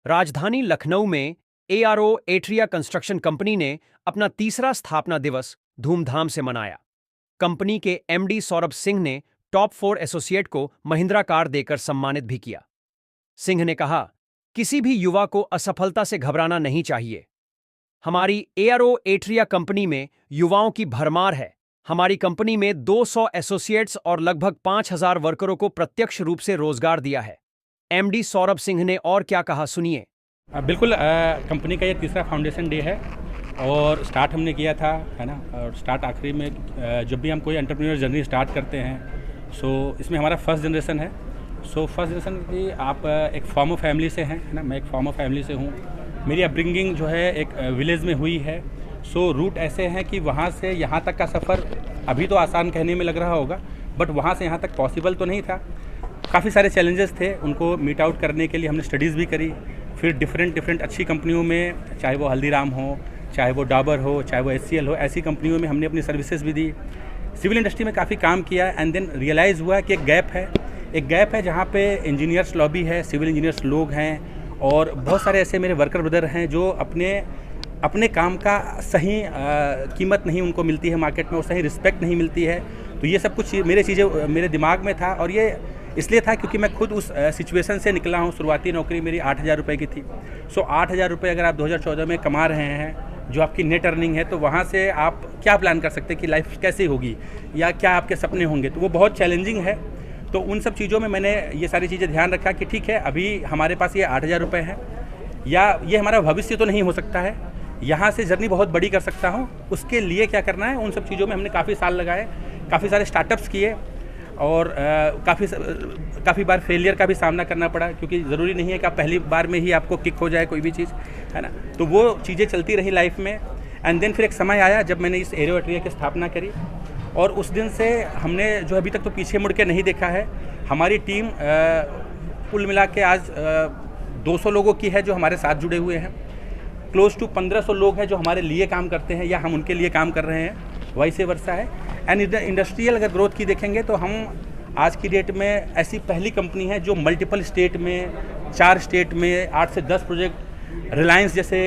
राजधानी लखनऊ में ARO atria construction company ने अपना तीसरा स्थापना दिवस धूमधाम से मनाया। कंपनी के एमडी सौरभ सिंह ने टॉप 4 एसोसिएट को महिंद्रा कार देकर सम्मानित भी किया। सिंह ने कहा, किसी भी युवा को असफलता से घबराना नहीं चाहिए। हमारी एआरओ एट्रिया कंपनी में युवाओं की भरमार है। हमारी कंपनी में 200 एसोसिएट्स और लगभग 5,000 वर्करों को प्रत्यक्ष रूप से रोजगार दिया है। एमडी सौरभ सिंह ने और क्या कहा, सुनिए। बिल्कुल, कंपनी का ये तीसरा फाउंडेशन डे है और स्टार्ट हमने किया था, है ना। और स्टार्ट आखिरी में जब भी हम कोई एंटरप्रेन्योर जर्नी स्टार्ट करते हैं, सो इसमें हमारा फर्स्ट जनरेशन है। सो फर्स्ट जनरेशन की आप एक फार्मर फैमिली से हैं, है ना। मैं एक फार्मर फैमिली से हूँ। मेरी अपब्रिंगिंग जो है एक विलेज में हुई है। सो रूट ऐसे हैं कि वहाँ से यहाँ तक का सफ़र अभी तो आसान कहने में लग रहा होगा, बट वहाँ से यहाँ तक पॉसिबल तो नहीं था। काफ़ी सारे चैलेंजेस थे, उनको मीट आउट करने के लिए हमने स्टडीज़ भी करी। फिर डिफरेंट अच्छी कंपनियों में, चाहे वो हल्दीराम हो, चाहे वो डाबर हो, चाहे वो HCL हो, ऐसी कंपनियों में हमने अपनी सर्विसेज भी दी। सिविल इंडस्ट्री में काफ़ी काम किया एंड देन रियलाइज़ हुआ कि एक गैप है जहाँ पे इंजीनियर्स लॉबी है, सिविल इंजीनियर्स लोग हैं और बहुत सारे ऐसे मेरे वर्कर ब्रदर हैं जो अपने काम का सही कीमत नहीं उनको मिलती है मार्केट में और सही रिस्पेक्ट नहीं मिलती है। तो ये सब कुछ चीज़ें मेरे दिमाग में था और ये इसलिए था क्योंकि मैं खुद उस सिचुएशन से निकला हूँ। शुरुआती नौकरी मेरी 8,000 रुपये की थी। सो 8,000 रुपये अगर आप 2014 में कमा रहे हैं, जो आपकी नेट अर्निंग है, तो वहाँ से आप क्या प्लान कर सकते हैं कि लाइफ कैसी होगी या क्या आपके सपने होंगे। तो वो बहुत चैलेंजिंग है। तो उन सब चीज़ों में मैंने ये सारी चीज़ें ध्यान रखा कि ठीक है, अभी हमारे पास ये 8,000 रुपये है या ये हमारा भविष्य तो नहीं हो सकता है, यहाँ से जर्नी बहुत बड़ी कर सकता हूँ। उसके लिए क्या करना है, उन सब चीज़ों में हमने काफ़ी साल लगाए, काफ़ी सारे स्टार्टअप्स किए और काफ़ी बार फेलियर का भी सामना करना पड़ा, क्योंकि ज़रूरी नहीं है कि आप पहली बार में ही आपको किक हो जाए कोई भी चीज़, है ना। तो वो चीज़ें चलती रही लाइफ में एंड देन फिर एक समय आया जब मैंने इस एआरओ एट्रिया की स्थापना करी और उस दिन से हमने जो अभी तक तो पीछे मुड़ के नहीं देखा है। हमारी टीम कुल मिला के आज 200 लोगों की है जो हमारे साथ जुड़े हुए हैं। क्लोज टू 1,500 लोग हैं जो हमारे लिए काम करते हैं या हम उनके लिए काम कर रहे हैं, वैसे वर्षा है। एंड इंडस्ट्रियल अगर ग्रोथ की देखेंगे तो हम आज की डेट में ऐसी पहली कंपनी है जो मल्टीपल स्टेट में, 4 स्टेट में 8 से 10 प्रोजेक्ट, रिलायंस जैसे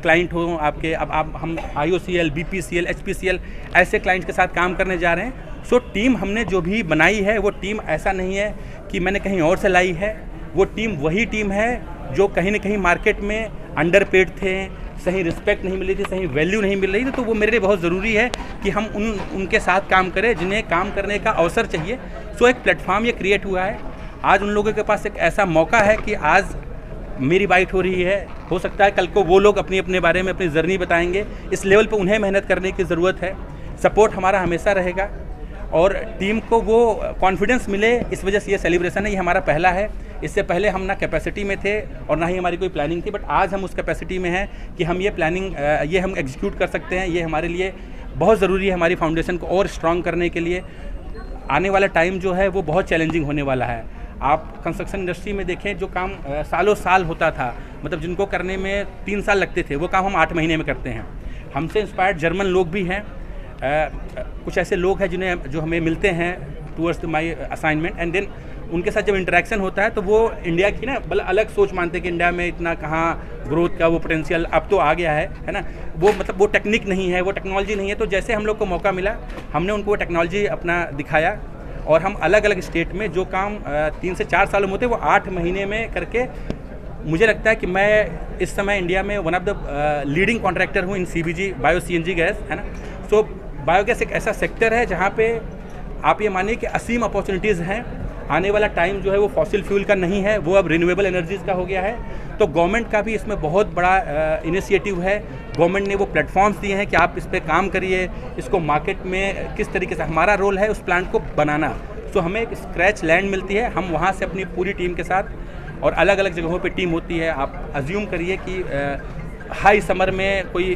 क्लाइंट हो आपके, अब हम IOCL, BPCL, HPCL ऐसे क्लाइंट्स के साथ काम करने जा रहे हैं। सो टीम हमने जो भी बनाई है वो टीम ऐसा नहीं है कि मैंने कहीं और से लाई है। वो टीम वही टीम है जो कहीं ना कहीं मार्केट में अंडरपेड थे, सही रिस्पेक्ट नहीं मिल रही थी, सही वैल्यू नहीं मिल रही थी। तो वो मेरे लिए बहुत ज़रूरी है कि हम उनके साथ काम करें जिन्हें काम करने का अवसर चाहिए। सो एक प्लेटफॉर्म ये क्रिएट हुआ है। आज उन लोगों के पास एक ऐसा मौका है कि आज मेरी बाइट हो रही है, हो सकता है कल को वो लोग अपने बारे में अपनी जर्नी बताएंगे। इस लेवल पे उन्हें मेहनत करने की ज़रूरत है। सपोर्ट हमारा हमेशा रहेगा और टीम को वो कॉन्फिडेंस मिले, इस वजह से ये सेलिब्रेशन है। ये हमारा पहला है। इससे पहले हम ना कैपेसिटी में थे और ना ही हमारी कोई प्लानिंग थी, बट आज हम उस कैपेसिटी में हैं कि हम ये प्लानिंग ये हम एग्जीक्यूट कर सकते हैं। ये हमारे लिए बहुत ज़रूरी है, हमारी फाउंडेशन को और स्ट्रॉन्ग करने के लिए। आने वाला टाइम जो है वो बहुत चैलेंजिंग होने वाला है। आप कंस्ट्रक्शन इंडस्ट्री में देखें, जो काम सालों साल होता था, मतलब जिनको करने में 3 साल लगते थे, वो काम हम 8 महीने में करते हैं। हमसे इंस्पायर्ड जर्मन लोग भी हैं। कुछ ऐसे लोग हैं जो हमें मिलते हैं towards my assignment and then उनके साथ जब इंटरेक्शन होता है तो वो इंडिया की ना अलग सोच मानते हैं कि इंडिया में इतना कहाँ ग्रोथ का वो पोटेंशियल अब तो आ गया है ना। वो मतलब वो टेक्निक नहीं है, वो टेक्नोलॉजी नहीं है। तो जैसे हम लोग को मौका मिला, हमने उनको वो टेक्नोलॉजी अपना दिखाया और हम अलग अलग स्टेट में जो काम 3 से 4 सालों में होते वो 8 महीने में करके, मुझे लगता है कि मैं इस समय इंडिया में one of the leading contractor हूँ इन CBG बायो CNG गैस, है ना। सो बायोगैस एक ऐसा सेक्टर है जहाँ पे आप ये मानिए कि असीम अपॉर्चुनिटीज़ हैं। आने वाला टाइम जो है वो फॉसिल फ्यूल का नहीं है, वो अब रिन्यूएबल एनर्जीज़ का हो गया है। तो गवर्नमेंट का भी इसमें बहुत बड़ा इनिशिएटिव है। गवर्नमेंट ने वो प्लेटफॉर्म्स दिए हैं कि आप इस पर काम करिए, इसको मार्केट में किस तरीके से, हमारा रोल है उस प्लांट को बनाना। सो हमें एक स्क्रैच लैंड मिलती है, हम वहाँ से अपनी पूरी टीम के साथ, और अलग अलग जगहों पे टीम होती है। आप अज्यूम करिए कि हाई समर में कोई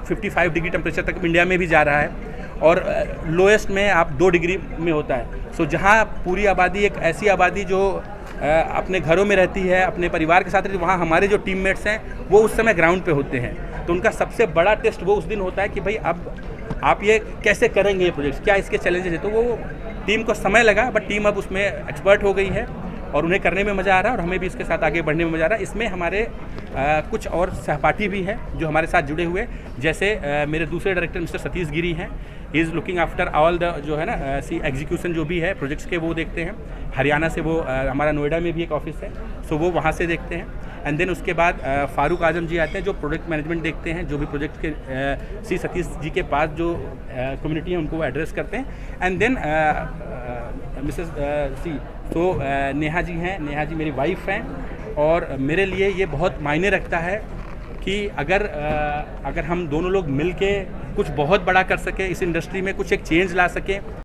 55 डिग्री टेम्परेचर तक इंडिया में भी जा रहा है और लोएस्ट में आप 2 डिग्री में होता है। सो जहाँ पूरी आबादी, एक ऐसी आबादी जो अपने घरों में रहती है, अपने परिवार के साथ रहती है, वहाँ हमारे जो टीममेट्स हैं वो उस समय ग्राउंड पे होते हैं। तो उनका सबसे बड़ा टेस्ट वो उस दिन होता है कि भाई अब आप ये कैसे करेंगे, ये प्रोजेक्ट्स क्या इसके चैलेंजेस है। तो वो टीम को समय लगा, बट टीम अब उसमें एक्सपर्ट हो गई है और उन्हें करने में मज़ा आ रहा है और हमें भी इसके साथ आगे बढ़ने में मज़ा आ रहा है। इसमें हमारे कुछ और सहपाठी भी हैं जो हमारे साथ जुड़े हुए, जैसे मेरे दूसरे डायरेक्टर मिस्टर सतीश गिरी हैं। He is looking after all the जो है ना एग्जीक्यूशन जो भी है प्रोजेक्ट्स के, वो देखते हैं। हरियाणा से वो हमारा नोएडा में भी एक ऑफिस है, सो वो वहाँ से देखते हैं। एंड देन उसके बाद फारूक आजम जी आते हैं जो प्रोजेक्ट मैनेजमेंट देखते हैं, जो भी प्रोजेक्ट के सी सतीश जी के पास जो कम्युनिटी है उनको वो एड्रेस करते हैं। एंड देन मिसेस सी तो नेहा जी हैं, नेहा जी मेरी वाइफ हैं, और मेरे लिए ये बहुत मायने रखता है कि अगर हम दोनों लोग मिल के कुछ बहुत बड़ा कर सकें, इस इंडस्ट्री में कुछ एक चेंज ला सकें।